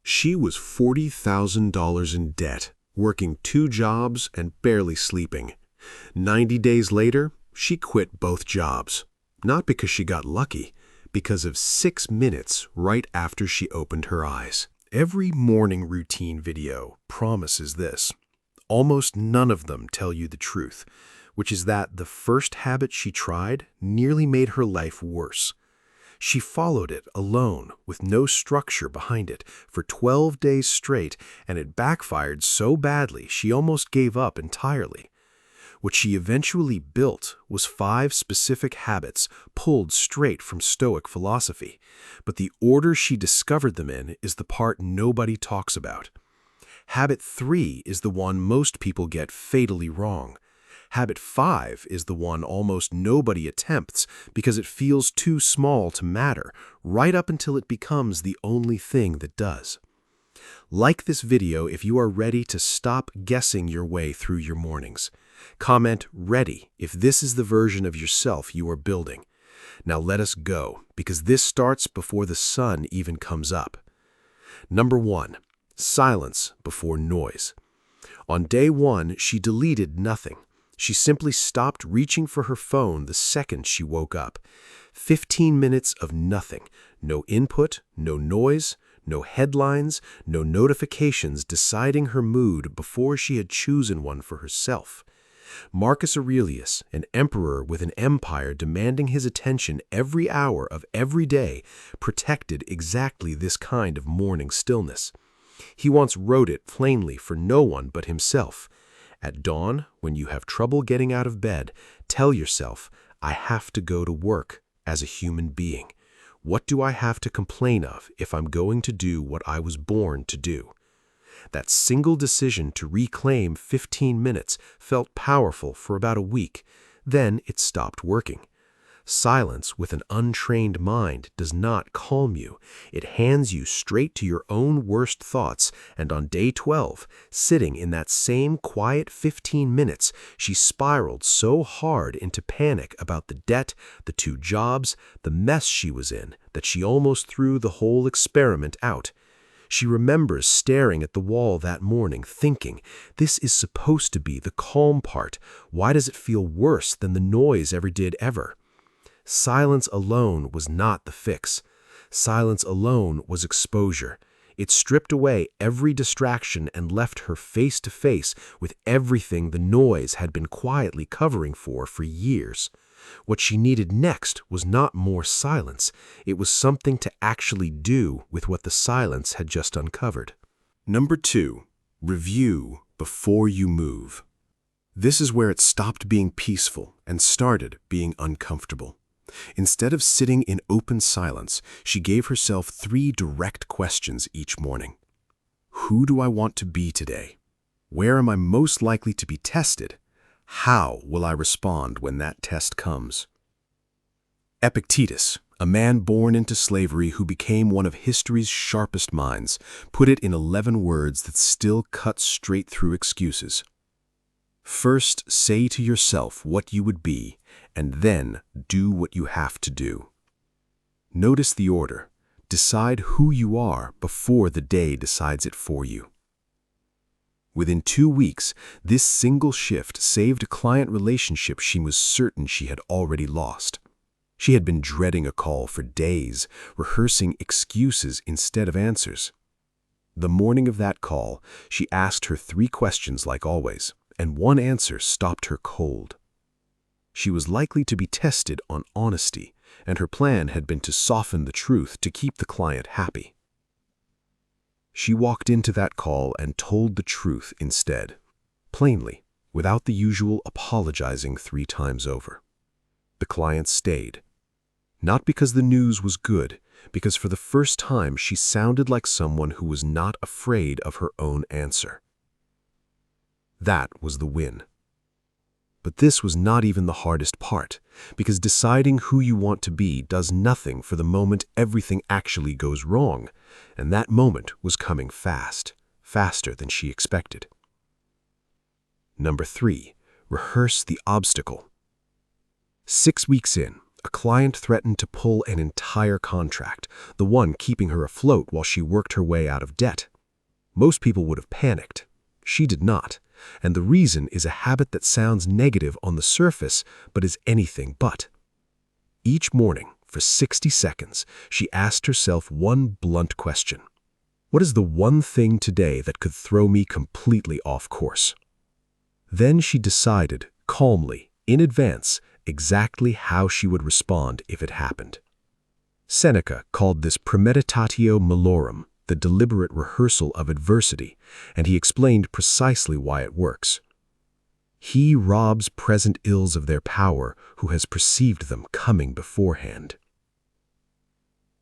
She was $40,000 in debt, working 2 jobs and barely sleeping. 90 days later, she quit both jobs. Not because she got lucky, because of 6 minutes right after she opened her eyes. Every morning routine video promises this. Almost none of them tell you the truth, which is that the first habit she tried nearly made her life worse. She followed it alone, with no structure behind it, for 12 days straight, and it backfired so badly she almost gave up entirely. What she eventually built was 5 specific habits pulled straight from Stoic philosophy, but the order she discovered them in is the part nobody talks about. Habit 3 is the one most people get fatally wrong. Habit 5 is the one almost nobody attempts because it feels too small to matter, right up until it becomes the only thing that does. Like this video if you are ready to stop guessing your way through your mornings. Comment "ready" if this is the version of yourself you are building. Now let us go, because this starts before the sun even comes up. Number 1. Silence before noise. On day 1, she deleted nothing. She simply stopped reaching for her phone the second she woke up. 15 minutes of nothing. No input, no noise, no headlines, no notifications deciding her mood before she had chosen one for herself. Marcus Aurelius, an emperor with an empire demanding his attention every hour of every day, protected exactly this kind of morning stillness. He once wrote it plainly for no one but himself. At dawn, when you have trouble getting out of bed, tell yourself, "I have to go to work as a human being. What do I have to complain of if I'm going to do what I was born to do?" That single decision to reclaim 15 minutes felt powerful for about a week. Then it stopped working. Silence with an untrained mind does not calm you. It hands you straight to your own worst thoughts, and on day 12, sitting in that same quiet 15 minutes, she spiraled so hard into panic about the debt, the 2 jobs, the mess she was in, that she almost threw the whole experiment out. She remembers staring at the wall that morning, thinking, "This is supposed to be the calm part. Why does it feel worse than the noise ever did ever?" Silence alone was not the fix. Silence alone was exposure. It stripped away every distraction and left her face to face with everything the noise had been quietly covering for years. What she needed next was not more silence. It was something to actually do with what the silence had just uncovered. Number 2. Review before you move. This is where it stopped being peaceful and started being uncomfortable. Instead of sitting in open silence, she gave herself 3 direct questions each morning. Who do I want to be today? Where am I most likely to be tested? How will I respond when that test comes? Epictetus, a man born into slavery who became one of history's sharpest minds, put it in 11 words that still cut straight through excuses. First, say to yourself what you would be, and then do what you have to do. Notice the order. Decide who you are before the day decides it for you. Within 2 weeks, this single shift saved a client relationship she was certain she had already lost. She had been dreading a call for days, rehearsing excuses instead of answers. The morning of that call, she asked her 3 questions like always, and one answer stopped her cold. She was likely to be tested on honesty, and her plan had been to soften the truth to keep the client happy. She walked into that call and told the truth instead, plainly, without the usual apologizing 3 times over. The client stayed. Not because the news was good, because for the first time she sounded like someone who was not afraid of her own answer. That was the win. But this was not even the hardest part, because deciding who you want to be does nothing for the moment everything actually goes wrong, and that moment was coming fast, faster than she expected. Number 3, rehearse the obstacle. 6 weeks in, a client threatened to pull an entire contract, the one keeping her afloat while she worked her way out of debt. Most people would have panicked. She did not, and the reason is a habit that sounds negative on the surface but is anything but. Each morning, for 60 seconds, she asked herself one blunt question. What is the one thing today that could throw me completely off course? Then she decided, calmly, in advance, exactly how she would respond if it happened. Seneca called this premeditatio malorum, the deliberate rehearsal of adversity, and he explained precisely why it works. He robs present ills of their power who has perceived them coming beforehand.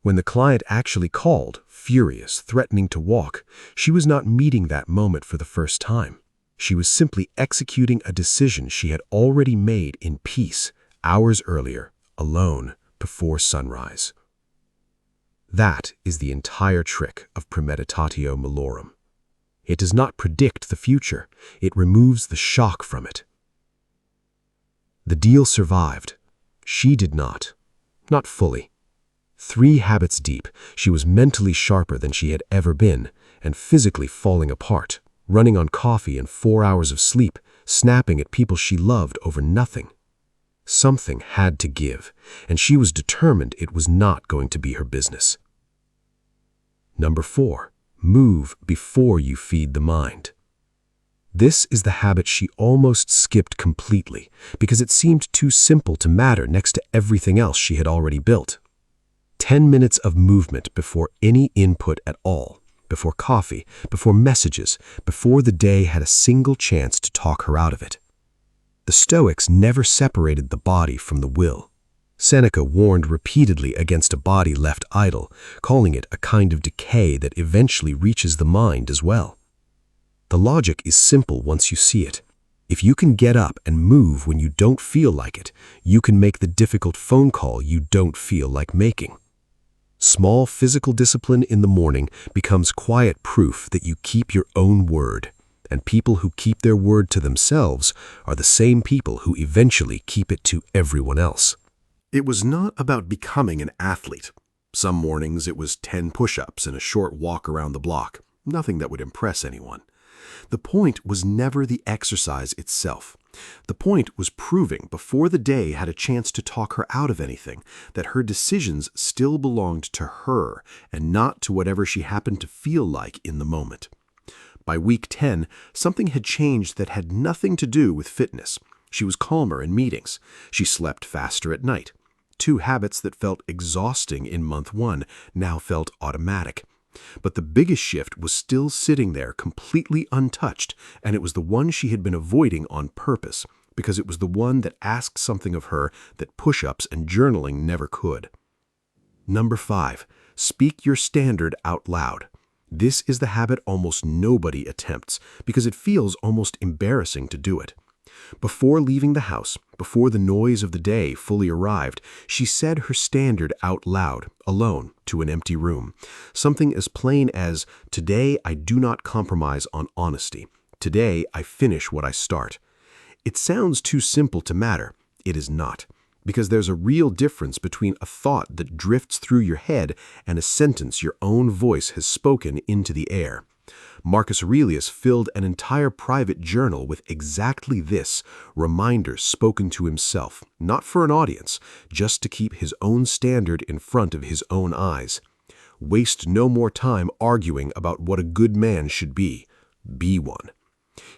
When the client actually called, furious, threatening to walk, she was not meeting that moment for the first time. She was simply executing a decision she had already made in peace, hours earlier, alone, before sunrise. That is the entire trick of premeditatio malorum. It does not predict the future, it removes the shock from it. The deal survived. She did not. Not fully. 3 habits deep, she was mentally sharper than she had ever been, and physically falling apart, running on coffee and 4 hours of sleep, snapping at people she loved over nothing. Something had to give, and she was determined it was not going to be her business. Number 4, move before you feed the mind. This is the habit she almost skipped completely because it seemed too simple to matter next to everything else she had already built. 10 minutes of movement before any input at all, before coffee, before messages, before the day had a single chance to talk her out of it. The Stoics never separated the body from the will. Seneca warned repeatedly against a body left idle, calling it a kind of decay that eventually reaches the mind as well. The logic is simple once you see it. If you can get up and move when you don't feel like it, you can make the difficult phone call you don't feel like making. Small physical discipline in the morning becomes quiet proof that you keep your own word, and people who keep their word to themselves are the same people who eventually keep it to everyone else. It was not about becoming an athlete. Some mornings it was 10 push-ups and a short walk around the block, nothing that would impress anyone. The point was never the exercise itself. The point was proving before the day had a chance to talk her out of anything that her decisions still belonged to her and not to whatever she happened to feel like in the moment. By week 10, something had changed that had nothing to do with fitness. She was calmer in meetings. She slept faster at night. 2 habits that felt exhausting in month 1 now felt automatic. But the biggest shift was still sitting there completely untouched, and it was the one she had been avoiding on purpose, because it was the one that asked something of her that push-ups and journaling never could. Number 5, speak your standard out loud. This is the habit almost nobody attempts, because it feels almost embarrassing to do it. Before leaving the house, before the noise of the day fully arrived, she said her standard out loud, alone, to an empty room. Something as plain as, "Today I do not compromise on honesty. Today I finish what I start." It sounds too simple to matter. It is not. Because there's a real difference between a thought that drifts through your head and a sentence your own voice has spoken into the air. Marcus Aurelius filled an entire private journal with exactly this, reminders spoken to himself, not for an audience, just to keep his own standard in front of his own eyes. Waste no more time arguing about what a good man should be. Be one.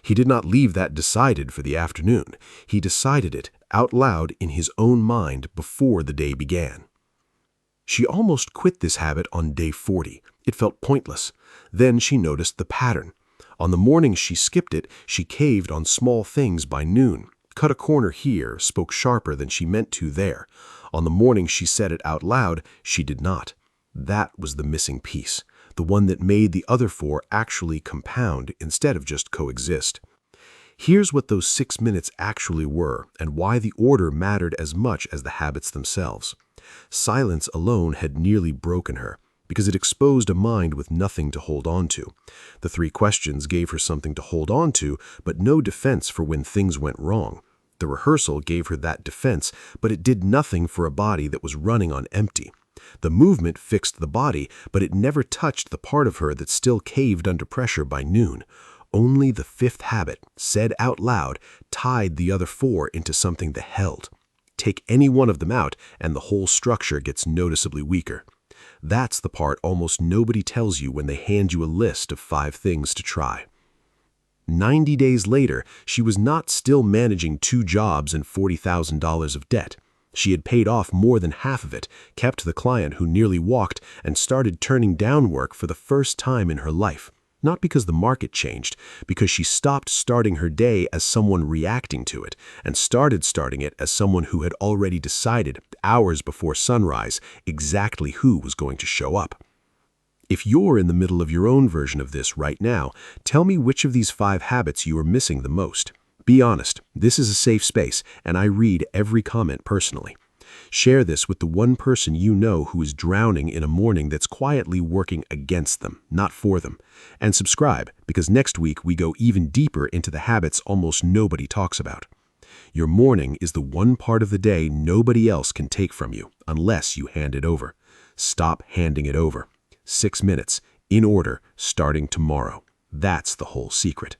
He did not leave that decided for the afternoon. He decided it out loud in his own mind before the day began. She almost quit this habit on day 40. It felt pointless. Then she noticed the pattern. On the mornings she skipped it, she caved on small things by noon, cut a corner here, spoke sharper than she meant to there. On the morning she said it out loud, she did not. That was the missing piece, the one that made the other 4 actually compound instead of just coexist. Here's what those 6 minutes actually were, and why the order mattered as much as the habits themselves. Silence alone had nearly broken her, because it exposed a mind with nothing to hold on to. The 3 questions gave her something to hold on to, but no defense for when things went wrong. The rehearsal gave her that defense, but it did nothing for a body that was running on empty. The movement fixed the body, but it never touched the part of her that still caved under pressure by noon. Only the fifth habit, said out loud, tied the other four into something that held. Take any one of them out, and the whole structure gets noticeably weaker. That's the part almost nobody tells you when they hand you a list of 5 things to try. 90 days later, she was not still managing 2 jobs and $40,000 of debt. She had paid off more than half of it, kept the client who nearly walked, and started turning down work for the first time in her life. Not because the market changed, because she stopped starting her day as someone reacting to it, and started starting it as someone who had already decided, hours before sunrise, exactly who was going to show up. If you're in the middle of your own version of this right now, tell me which of these 5 habits you are missing the most. Be honest, this is a safe space, and I read every comment personally. Share this with the one person you know who is drowning in a morning that's quietly working against them, not for them. And subscribe, because next week we go even deeper into the habits almost nobody talks about. Your morning is the one part of the day nobody else can take from you, unless you hand it over. Stop handing it over. 6 minutes, in order, starting tomorrow. That's the whole secret.